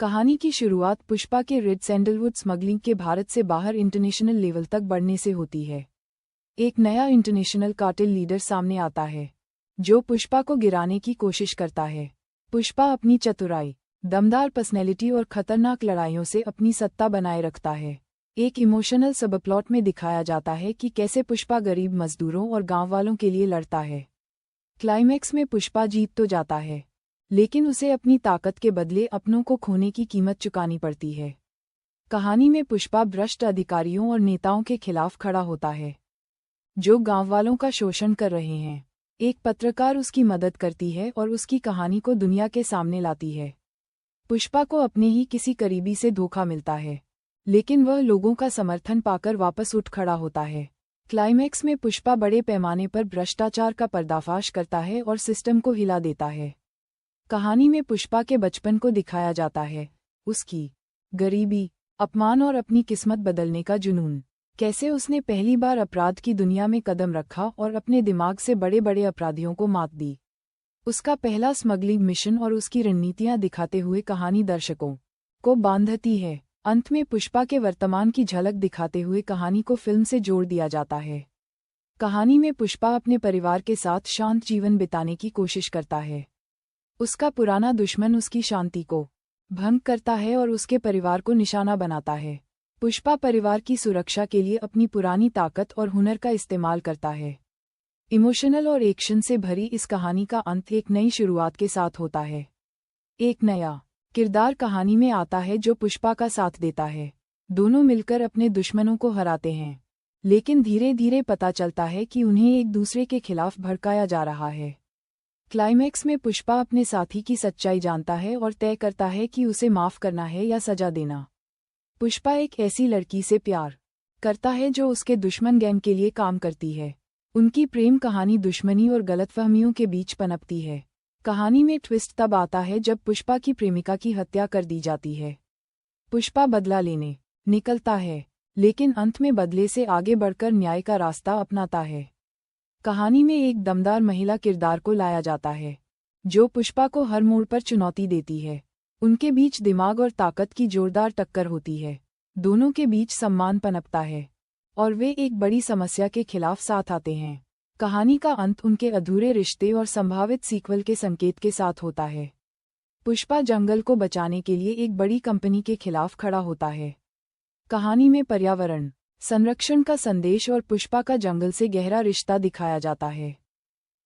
कहानी की शुरुआत पुष्पा के रेड सैंडलवुड स्मगलिंग के भारत से बाहर इंटरनेशनल लेवल तक बढ़ने से होती है। एक नया इंटरनेशनल कार्टेल लीडर सामने आता है, जो पुष्पा को गिराने की कोशिश करता है। पुष्पा अपनी चतुराई, दमदार पर्सनैलिटी और खतरनाक लड़ाइयों से अपनी सत्ता बनाए रखता है। एक इमोशनल सबप्लॉट में दिखाया जाता है कि कैसे पुष्पा गरीब मजदूरों और गांव वालों के लिए लड़ता है। क्लाइमैक्स में पुष्पा जीत तो जाता है, लेकिन उसे अपनी ताकत के बदले अपनों को खोने की कीमत चुकानी पड़ती है। कहानी में पुष्पा भ्रष्ट अधिकारियों और नेताओं के खिलाफ खड़ा होता है, जो गांव वालों का शोषण कर रहे हैं। एक पत्रकार उसकी मदद करती है और उसकी कहानी को दुनिया के सामने लाती है। पुष्पा को अपने ही किसी करीबी से धोखा मिलता है, लेकिन वह लोगों का समर्थन पाकर वापस उठ खड़ा होता है। क्लाइमैक्स में पुष्पा बड़े पैमाने पर भ्रष्टाचार का पर्दाफाश करता है और सिस्टम को हिला देता है। कहानी में पुष्पा के बचपन को दिखाया जाता है, उसकी गरीबी, अपमान और अपनी किस्मत बदलने का जुनून। कैसे उसने पहली बार अपराध की दुनिया में कदम रखा और अपने दिमाग से बड़े बड़े अपराधियों को मात दी। उसका पहला स्मगलिंग मिशन और उसकी रणनीतियां दिखाते हुए कहानी दर्शकों को बांधती है। अंत में पुष्पा के वर्तमान की झलक दिखाते हुए कहानी को फिल्म से जोड़ दिया जाता है। कहानी में पुष्पा अपने परिवार के साथ शांत जीवन बिताने की कोशिश करता है। उसका पुराना दुश्मन उसकी शांति को भंग करता है और उसके परिवार को निशाना बनाता है। पुष्पा परिवार की सुरक्षा के लिए अपनी पुरानी ताकत और हुनर का इस्तेमाल करता है। इमोशनल और एक्शन से भरी इस कहानी का अंत एक नई शुरुआत के साथ होता है। एक नया किरदार कहानी में आता है जो पुष्पा का साथ देता है। दोनों मिलकर अपने दुश्मनों को हराते हैं, लेकिन धीरे धीरे पता चलता है कि उन्हें एक दूसरे के खिलाफ भड़काया जा रहा है। क्लाइमैक्स में पुष्पा अपने साथी की सच्चाई जानता है और तय करता है कि उसे माफ करना है या सजा देना। पुष्पा एक ऐसी लड़की से प्यार करता है जो उसके दुश्मन गैंग के लिए काम करती है। उनकी प्रेम कहानी दुश्मनी और गलतफहमियों के बीच पनपती है। कहानी में ट्विस्ट तब आता है जब पुष्पा की प्रेमिका की हत्या कर दी जाती है। पुष्पा बदला लेने निकलता है, लेकिन अंत में बदले से आगे बढ़कर न्याय का रास्ता अपनाता है। कहानी में एक दमदार महिला किरदार को लाया जाता है, जो पुष्पा को हर मोड़ पर चुनौती देती है। उनके बीच दिमाग और ताकत की जोरदार टक्कर होती है। दोनों के बीच सम्मान पनपता है और वे एक बड़ी समस्या के खिलाफ साथ आते हैं। कहानी का अंत उनके अधूरे रिश्ते और संभावित सीक्वल के संकेत के साथ होता है। पुष्पा जंगल को बचाने के लिए एक बड़ी कंपनी के खिलाफ खड़ा होता है। कहानी में पर्यावरण संरक्षण का संदेश और पुष्पा का जंगल से गहरा रिश्ता दिखाया जाता है।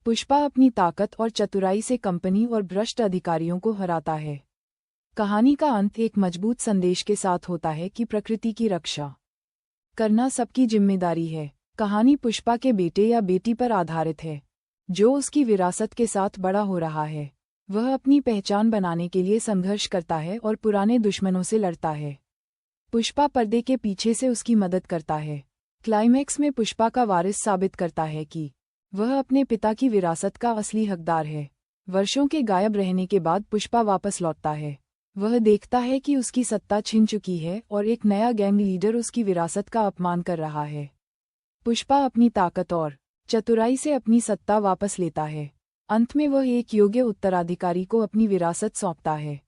पुष्पा अपनी ताकत और चतुराई से कंपनी और भ्रष्ट अधिकारियों को हराता है। कहानी का अंत एक मजबूत संदेश के साथ होता है कि प्रकृति की रक्षा करना सबकी जिम्मेदारी है। कहानी पुष्पा के बेटे या बेटी पर आधारित है, जो उसकी विरासत के साथ बड़ा हो रहा है। वह अपनी पहचान बनाने के लिए संघर्ष करता है और पुराने दुश्मनों से लड़ता है। पुष्पा पर्दे के पीछे से उसकी मदद करता है। क्लाइमैक्स में पुष्पा का वारिस साबित करता है कि वह अपने पिता की विरासत का असली हकदार है। वर्षों के गायब रहने के बाद पुष्पा वापस लौटता है। वह देखता है कि उसकी सत्ता छिन चुकी है और एक नया गैंग लीडर उसकी विरासत का अपमान कर रहा है। पुष्पा अपनी ताकत और चतुराई से अपनी सत्ता वापस लेता है। अंत में वह एक योग्य उत्तराधिकारी को अपनी विरासत सौंपता है।